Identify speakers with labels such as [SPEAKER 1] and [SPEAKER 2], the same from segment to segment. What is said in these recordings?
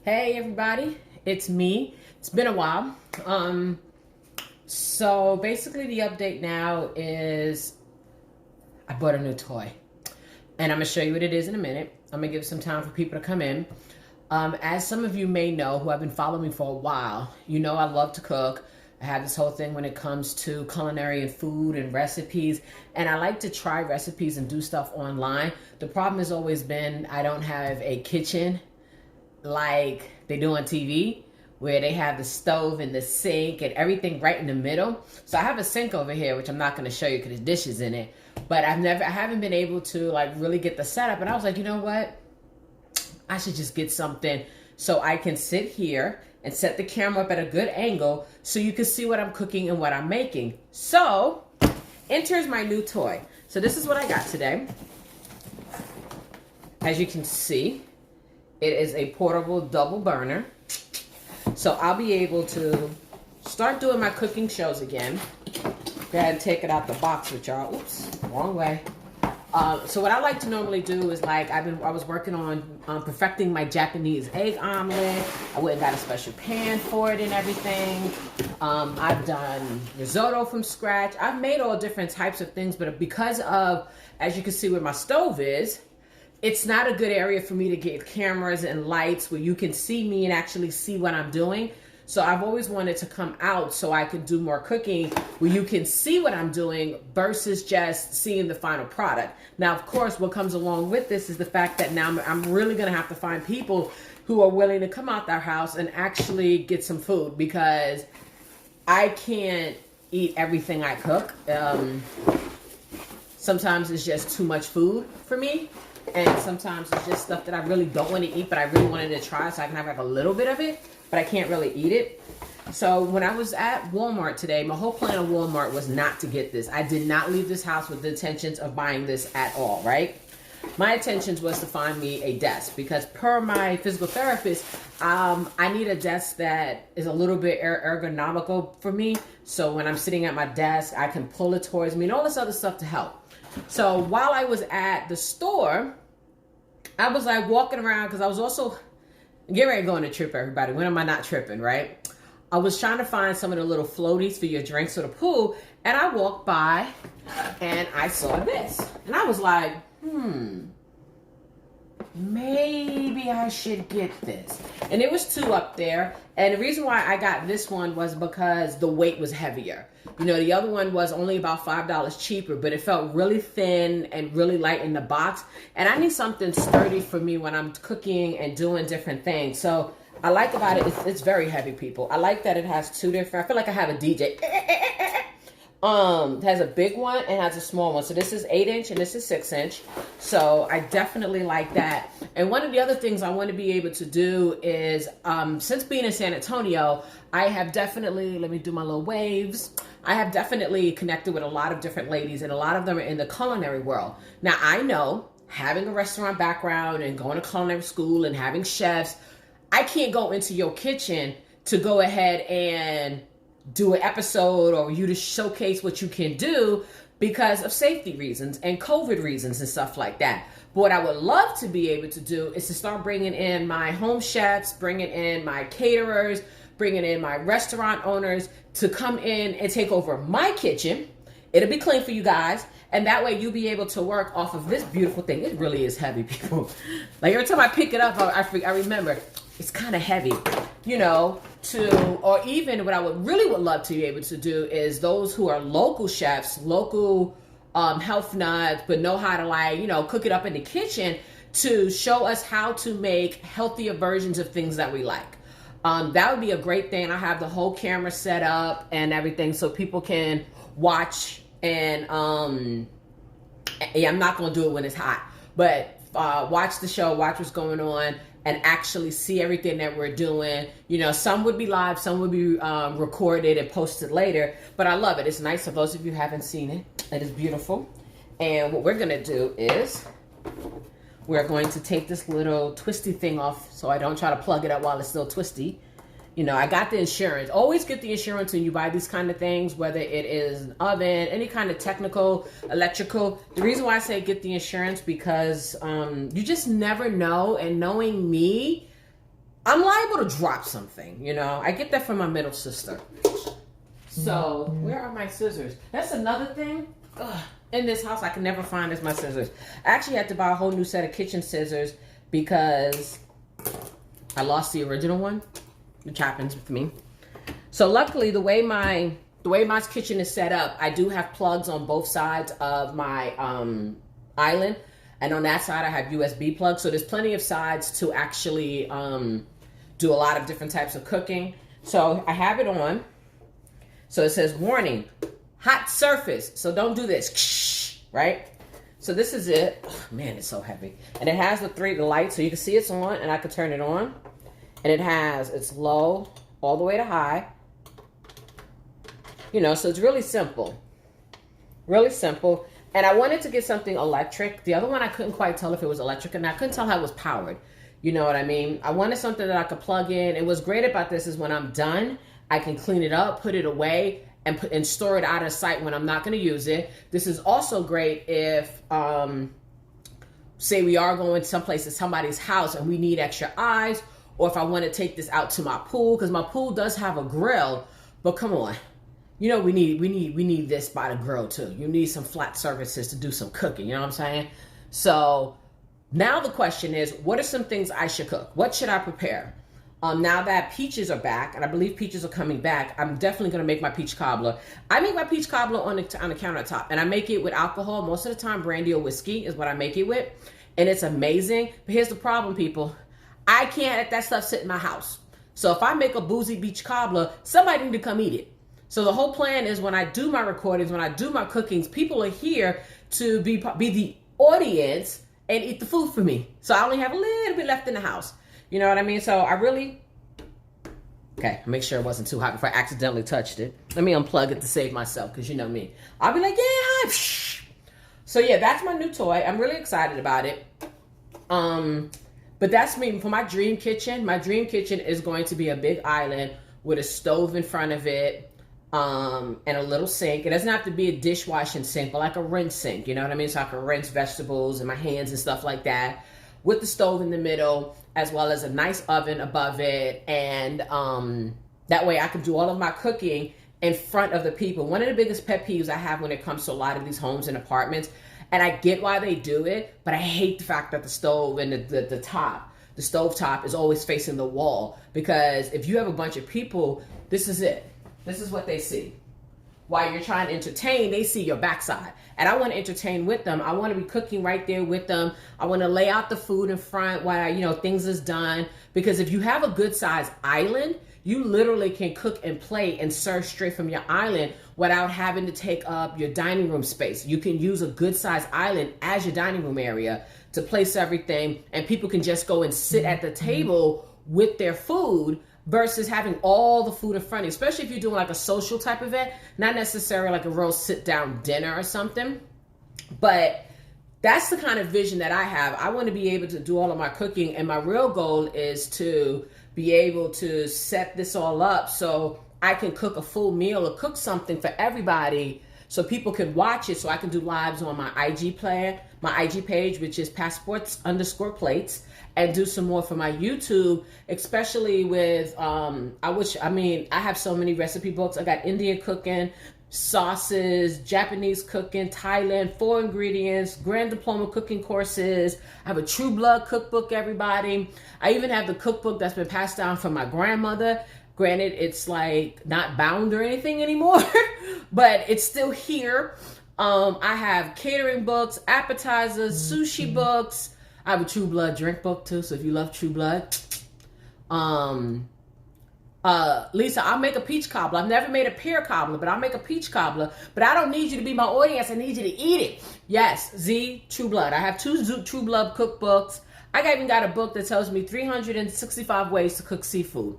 [SPEAKER 1] Hey everybody, it's me. It's been a while. So basically the update now is I bought a new toy. And I'm gonna show you what it is in a minute. I'm gonna give some time for people to come in. As some of you may know who have been following me for a while, you know I love to cook. I have this whole thing when it comes to culinary and food and recipes, and I like to try recipes and do stuff online. The problem has always been I don't have a kitchen like they do on TV, where they have the stove and the sink and everything right in the middle. So I have a sink over here, which I'm not going to show you because there's dishes in it. But I haven't been able to like really get the setup. And I was like, you know what? I should just get something so I can sit here and set the camera up at a good angle so you can see what I'm cooking and what I'm making. So enters my new toy. So this is what I got today. As you can see, it is a portable double burner. So I'll be able to start doing my cooking shows again. Go ahead and take it out the box with y'all. Oops, wrong way. So what I like to normally do is like I was working on perfecting my Japanese egg omelet. I went and got a special pan for it and everything. I've done risotto from scratch. I've made all different types of things, but because of, as you can see where my stove is, it's not a good area for me to get cameras and lights where you can see me and actually see what I'm doing. So I've always wanted to come out so I could do more cooking where you can see what I'm doing versus just seeing the final product. Now, of course, what comes along with this is the fact that now I'm really going to have to find people who are willing to come out their house and actually get some food, because I can't eat everything I cook. Sometimes it's just too much food for me. And sometimes it's just stuff that I really don't want to eat, but I really wanted to try so I can have like a little bit of it, but I can't really eat it. So when I was at Walmart today, my whole plan of Walmart was not to get this. I did not leave this house with the intentions of buying this at all, right? My intentions was to find me a desk, because per my physical therapist, I need a desk that is a little bit ergonomical for me. So when I'm sitting at my desk, I can pull it towards me and all this other stuff to help. So while I was at the store, I was like walking around because I was also getting ready to go on a trip, everybody. When am I not tripping, right? I was trying to find some of the little floaties for your drinks for the pool, and I walked by and I saw this. And I was like, maybe I should get this. And there was two up there. And the reason why I got this one was because the weight was heavier. You know, the other one was only about $5 cheaper, but it felt really thin and really light in the box. And I need something sturdy for me when I'm cooking and doing different things. So I like about it, it's very heavy, people. I like that it has two different, I feel like I have a DJ. It has a big one and has a small one. So this is 8-inch and this is 6-inch. So I definitely like that. And one of the other things I want to be able to do is, since being in San Antonio, I have definitely, let me do my little waves. I have definitely connected with a lot of different ladies, and a lot of them are in the culinary world. Now I know, having a restaurant background and going to culinary school and having chefs, I can't go into your kitchen to go ahead and do an episode or you to showcase what you can do because of safety reasons and COVID reasons and stuff like that. But what I would love to be able to do is to start bringing in my home chefs, bringing in my caterers, bringing in my restaurant owners to come in and take over my kitchen. It'll be clean for you guys. And that way you'll be able to work off of this beautiful thing. It really is heavy, people. Like every time I pick it up, I remember it's kind of heavy, you know, or even what I would love to be able to do is those who are local chefs, local health nuts, but know how to like, you know, cook it up in the kitchen to show us how to make healthier versions of things that we like. That would be a great thing. I have the whole camera set up and everything so people can watch and, yeah, I'm not going to do it when it's hot, but watch the show, watch what's going on, and actually see everything that we're doing. You know, some would be live, some would be recorded and posted later, but I love it. It's nice. For those of you who haven't seen it, it is beautiful. And what we're going to do is we're going to take this little twisty thing off so I don't try to plug it up while it's still twisty. You know, I got the insurance. Always get the insurance when you buy these kind of things, whether it is an oven, any kind of technical, electrical. The reason why I say get the insurance because you just never know. And knowing me, I'm liable to drop something, you know. I get that from my middle sister. So, where are my scissors? That's another thing. Ugh, in this house, I can never find my scissors. I actually had to buy a whole new set of kitchen scissors because I lost the original one, which happens with me. So luckily, the way my kitchen is set up, I do have plugs on both sides of my island. And on that side, I have USB plugs. So there's plenty of sides to actually do a lot of different types of cooking. So I have it on. So it says, warning, hot surface. So don't do this, right? So this is it. Oh, man, it's so heavy. And it has the lights, so you can see it's on, and I can turn it on. And it's low all the way to high. You know, so it's really simple. Really simple. And I wanted to get something electric. The other one, I couldn't quite tell if it was electric, and I couldn't tell how it was powered. You know what I mean? I wanted something that I could plug in. And what's great about this is when I'm done, I can clean it up, put it away, and store it out of sight when I'm not going to use it. This is also great if, say we are going someplace to somebody's house and we need extra eyes, or if I want to take this out to my pool, because my pool does have a grill, but come on. You know, we need this by the grill too. You need some flat surfaces to do some cooking, you know what I'm saying? So now the question is, what are some things I should cook? What should I prepare? Now that peaches are back, and I believe peaches are coming back, I'm definitely going to make my peach cobbler. I make my peach cobbler on the countertop, and I make it with alcohol. Most of the time, brandy or whiskey is what I make it with, and it's amazing. But here's the problem, people. I can't let that stuff sit in my house. So if I make a boozy peach cobbler, somebody need to come eat it. So the whole plan is when I do my recordings, when I do my cookings, people are here to be the audience and eat the food for me. So I only have a little bit left in the house. You know what I mean? So I really... Okay, make sure it wasn't too hot before I accidentally touched it. Let me unplug it to save myself, because you know me. I'll be like, yeah, hi. So yeah, that's my new toy. I'm really excited about it. But that's me. For my dream kitchen is going to be a big island with a stove in front of it, and a little sink. It doesn't have to be a dishwashing sink, but like a rinse sink, you know what I mean? So I can rinse vegetables and my hands and stuff like that, with the stove in the middle, as well as a nice oven above it. And that way I can do all of my cooking in front of the people. One of the biggest pet peeves I have when it comes to a lot of these homes and apartments, and I get why they do it, but I hate the fact that the stove and the stove top is always facing the wall. Because if you have a bunch of people, this is it. This is what they see. While you're trying to entertain, they see your backside. And I want to entertain with them. I want to be cooking right there with them. I want to lay out the food in front while, you know, things is done. Because if you have a good size island, you literally can cook and play and serve straight from your island without having to take up your dining room space. You can use a good size island as your dining room area to place everything, and people can just go and sit at the table with their food versus having all the food in front of you, especially if you're doing like a social type event, not necessarily like a real sit down dinner or something. But that's the kind of vision that I have. I want to be able to do all of my cooking, and my real goal is to be able to set this all up so I can cook a full meal or cook something for everybody so people can watch it, so I can do lives on my IG page, which is passports_plates, and do some more for my YouTube, especially with, I have so many recipe books. I got Indian cooking, sauces, Japanese cooking, Thailand, 4 ingredients, Grand Diploma cooking courses. I have a True Blood cookbook, everybody. I even have the cookbook that's been passed down from my grandmother. Granted, it's like not bound or anything anymore, but it's still here. I have catering books, appetizers, sushi books. I have a True Blood drink book too, so if you love True Blood. Lisa, I'll make a peach cobbler. I've never made a pear cobbler, but I'll make a peach cobbler. But I don't need you to be my audience. I need you to eat it. Yes, Z, True Blood. I have 2 True Blood cookbooks. I even got a book that tells me 365 ways to cook seafood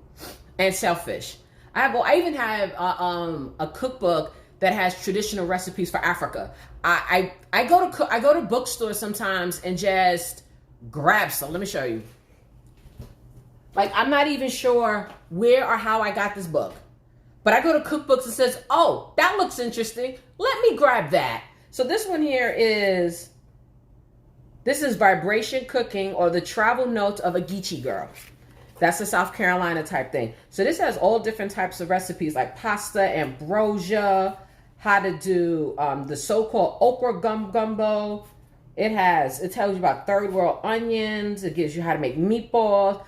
[SPEAKER 1] and shellfish. I even have a cookbook that has traditional recipes for Africa. I go to bookstores sometimes and just grab some. Let me show you. Like, I'm not even sure where or how I got this book, but I go to cookbooks and says, oh, that looks interesting. Let me grab that. So this one here is Vibration Cooking, or the Travel Notes of a Geechee Girl. That's the South Carolina type thing. So this has all different types of recipes like pasta, ambrosia, how to do the so-called okra gumbo. It tells you about third world onions. It gives you how to make meatballs.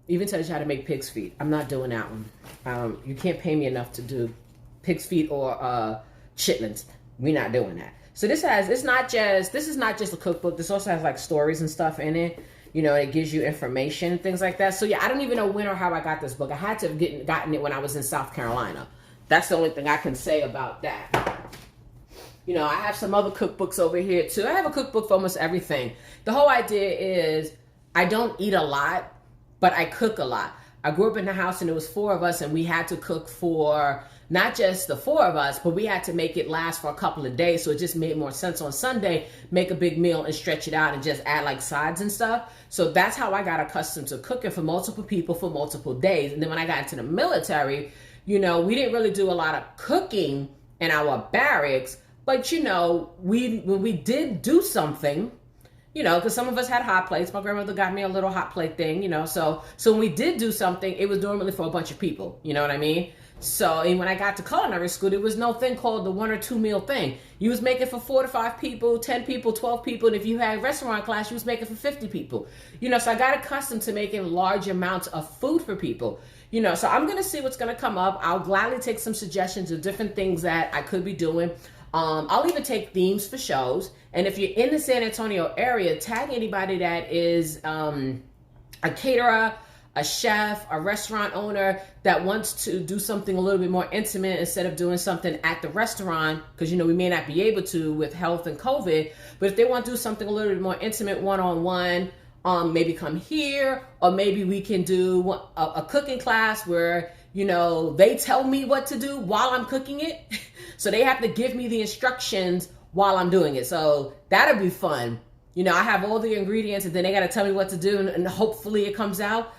[SPEAKER 1] Even tells you how to make pig's feet. I'm not doing that one. You can't pay me enough to do pig's feet or chitlins. We're not doing that. So this is not just a cookbook. This also has like stories and stuff in it. You know, it gives you information, things like that. So yeah, I don't even know when or how I got this book. I had to have gotten it when I was in South Carolina. That's the only thing I can say about that. You know, I have some other cookbooks over here too. I have a cookbook for almost everything. The whole idea is I don't eat a lot, but I cook a lot. I grew up in the house and it was 4 of us and we had to cook for not just the 4 of us, but we had to make it last for a couple of days. So it just made more sense on Sunday, make a big meal and stretch it out and just add like sides and stuff. So that's how I got accustomed to cooking for multiple people for multiple days. And then when I got into the military, you know, we didn't really do a lot of cooking in our barracks, but you know, when we did do something, you know, because some of us had hot plates. My grandmother got me a little hot plate thing, you know. So when we did do something, it was normally for a bunch of people. You know what I mean? So, and when I got to culinary school, there was no thing called the 1 or 2 meal thing. You was making for 4 to 5 people, 10 people, 12 people. And if you had restaurant class, you was making for 50 people. You know, so I got accustomed to making large amounts of food for people. You know, so I'm going to see what's going to come up. I'll gladly take some suggestions of different things that I could be doing. I'll even take themes for shows. And if you're in the San Antonio area, tag anybody that is a caterer, a chef, a restaurant owner that wants to do something a little bit more intimate instead of doing something at the restaurant, because, you know, we may not be able to with health and COVID. But if they want to do something a little bit more intimate, one-on-one, maybe come here, or maybe we can do a cooking class where, you know, they tell me what to do while I'm cooking it. So they have to give me the instructions while I'm doing it. So that'll be fun. You know, I have all the ingredients and then they got to tell me what to do, and hopefully it comes out.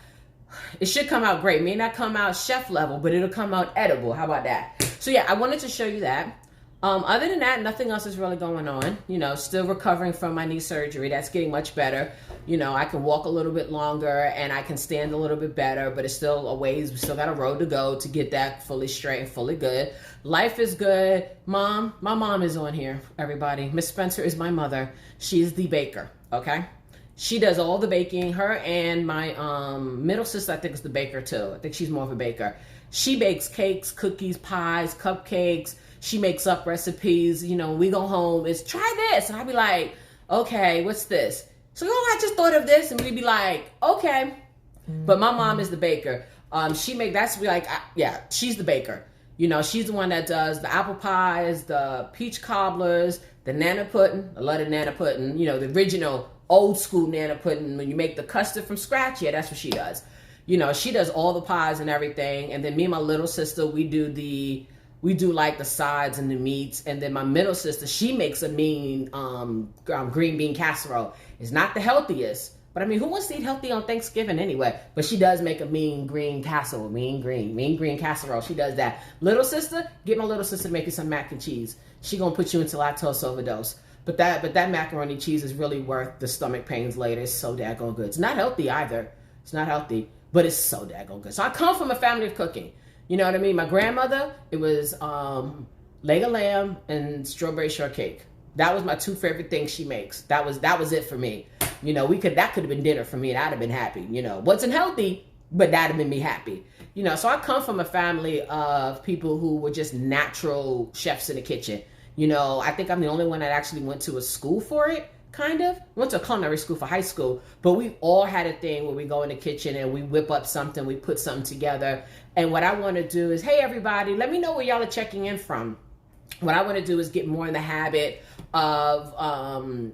[SPEAKER 1] It should come out great. It may not come out chef level, but it'll come out edible. How about that? So yeah, I wanted to show you that. Other than that, nothing else is really going on. You know, still recovering from my knee surgery. That's getting much better. You know, I can walk a little bit longer and I can stand a little bit better, but it's still a ways. We still got a road to go to get that fully straight and fully good. Life is good. My mom is on here, everybody. Miss Spencer is my mother. She's the baker, okay? She does all the baking. Her and my middle sister, I think, is the baker too. I think she's more of a baker. She bakes cakes, cookies, pies, cupcakes. She makes up recipes. You know, we go home, it's try this. And I'll be like, okay, what's this? So, oh, I just thought of this. And we'd be like, okay. But my mom is the baker. She's the baker. You know, she's the one that does the apple pies, the peach cobblers, the nana pudding. I love the nana pudding. You know, the original old school nana pudding. When you make the custard from scratch, yeah, that's what she does. You know, she does all the pies and everything. And then me and my little sister, we do like the sides and the meats. And then my middle sister, she makes a mean green bean casserole. It's not the healthiest, but I mean, who wants to eat healthy on Thanksgiving anyway? But she does make a mean green casserole, mean green casserole. She does that. Little sister, get my little sister to make you some mac and cheese. She gonna put you into lactose overdose. But that macaroni cheese is really worth the stomach pains later. It's so daggone good. It's not healthy either. It's not healthy, but it's so daggone good. So I come from a family of cooking. You know what I mean? My grandmother, it was leg of lamb and strawberry shortcake. That was my 2 favorite things she makes. That was it for me. You know, that could have been dinner for me and I'd have been happy. You know, wasn't healthy, but that'd have made me happy. You know, so I come from a family of people who were just natural chefs in the kitchen. You know, I think I'm the only one that actually went to a school for it, kind of. Went to a culinary school for high school, but we all had a thing where we go in the kitchen and we whip up something, we put something together. And what I want to do is, hey, everybody, let me know where y'all are checking in from. What I want to do is get more in the habit of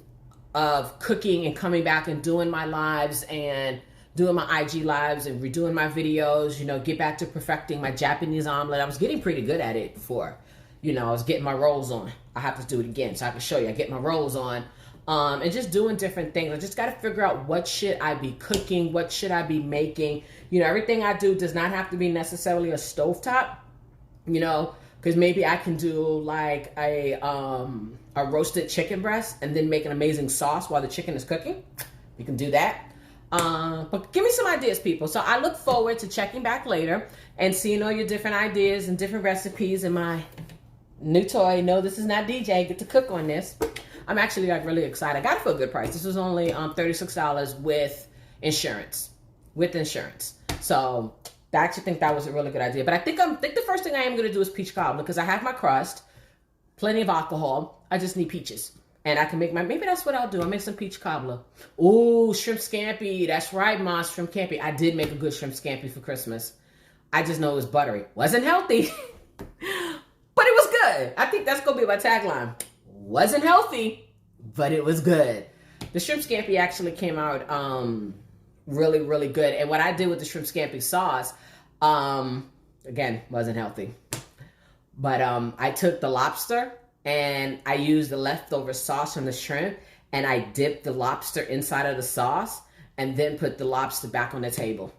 [SPEAKER 1] cooking and coming back and doing my lives and doing my IG lives and redoing my videos, you know, get back to perfecting my Japanese omelet. I was getting pretty good at it before. You know, I was getting my rolls on. I have to do it again so I can show you. I get my rolls on. And just doing different things. I just got to figure out what should I be cooking? What should I be making? You know, everything I do does not have to be necessarily a stovetop, you know, because maybe I can do like a roasted chicken breast and then make an amazing sauce while the chicken is cooking. You can do that. But give me some ideas, people. So I look forward to checking back later and seeing all your different ideas and different recipes in my new toy. No, this is not DJ. I get to cook on this. I'm actually like really excited. I got it for a good price. This was only $36 with insurance. So I actually think that was a really good idea. But I think the first thing I am going to do is peach cobbler because I have my crust, plenty of alcohol. I just need peaches. And I can make maybe that's what I'll do. I'll make some peach cobbler. Ooh, shrimp scampi. That's right, Mom, shrimp scampi. I did make a good shrimp scampi for Christmas. I just know it was buttery. Wasn't healthy, but it was good. I think that's going to be my tagline. Wasn't healthy, but it was good. The shrimp scampi actually came out really, really good. And what I did with the shrimp scampi sauce, again, wasn't healthy. But I took the lobster and I used the leftover sauce from the shrimp and I dipped the lobster inside of the sauce and then put the lobster back on the table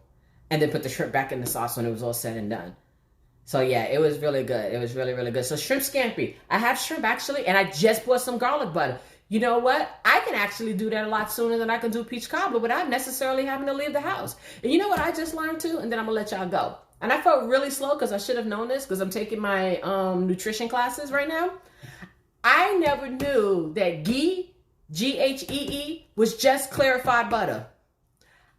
[SPEAKER 1] and then put the shrimp back in the sauce when it was all said and done. So yeah, it was really good. It was really, really good. So shrimp scampi. I have shrimp actually, and I just bought some garlic butter. You know what? I can actually do that a lot sooner than I can do peach cobbler without necessarily having to leave the house. And you know what I just learned too? And then I'm gonna let y'all go. And I felt really slow because I should have known this because I'm taking my nutrition classes right now. I never knew that ghee, Ghee, was just clarified butter.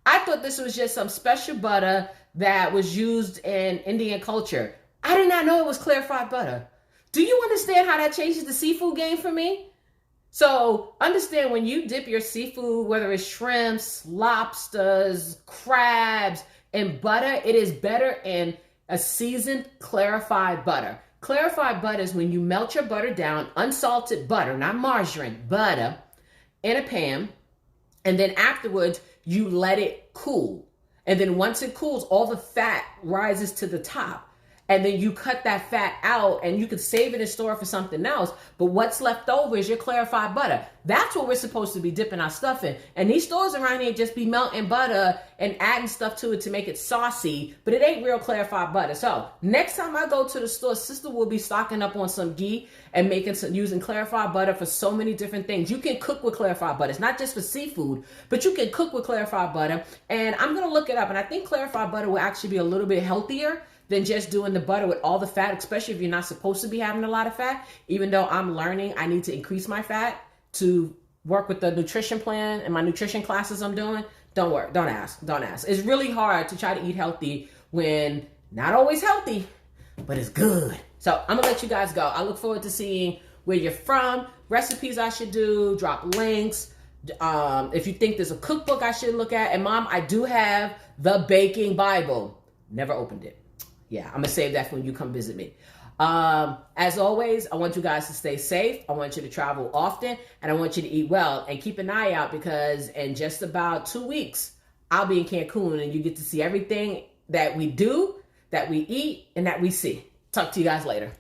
[SPEAKER 1] I thought this was just some special butter that was used in Indian culture. I did not know it was clarified butter. Do you understand how that changes the seafood game for me? So understand when you dip your seafood, whether it's shrimps, lobsters, crabs, in butter, it is better in a seasoned clarified butter. Clarified butter is when you melt your butter down, unsalted butter, not margarine, butter, in a pan, and then afterwards you let it cool. And then once it cools, all the fat rises to the top. And then you cut that fat out and you could save it and store it for something else. But what's left over is your clarified butter. That's what we're supposed to be dipping our stuff in. And these stores around here just be melting butter and adding stuff to it to make it saucy, but it ain't real clarified butter. So next time I go to the store, sister will be stocking up on some ghee and using clarified butter for so many different things. You can cook with clarified butter. It's not just for seafood, but you can cook with clarified butter. And I'm going to look it up. And I think clarified butter will actually be a little bit healthier than just doing the butter with all the fat, especially if you're not supposed to be having a lot of fat. Even though I'm learning, I need to increase my fat to work with the nutrition plan and my nutrition classes I'm doing. Don't worry, don't ask. It's really hard to try to eat healthy when not always healthy, but it's good. So I'm gonna let you guys go. I look forward to seeing where you're from, recipes I should do, drop links. If you think there's a cookbook I should look at. And Mom, I do have the Baking Bible. Never opened it. Yeah, I'm gonna save that for when you come visit me. As always, I want you guys to stay safe. I want you to travel often, and I want you to eat well. And keep an eye out because in just about 2 weeks, I'll be in Cancun, and you get to see everything that we do, that we eat, and that we see. Talk to you guys later.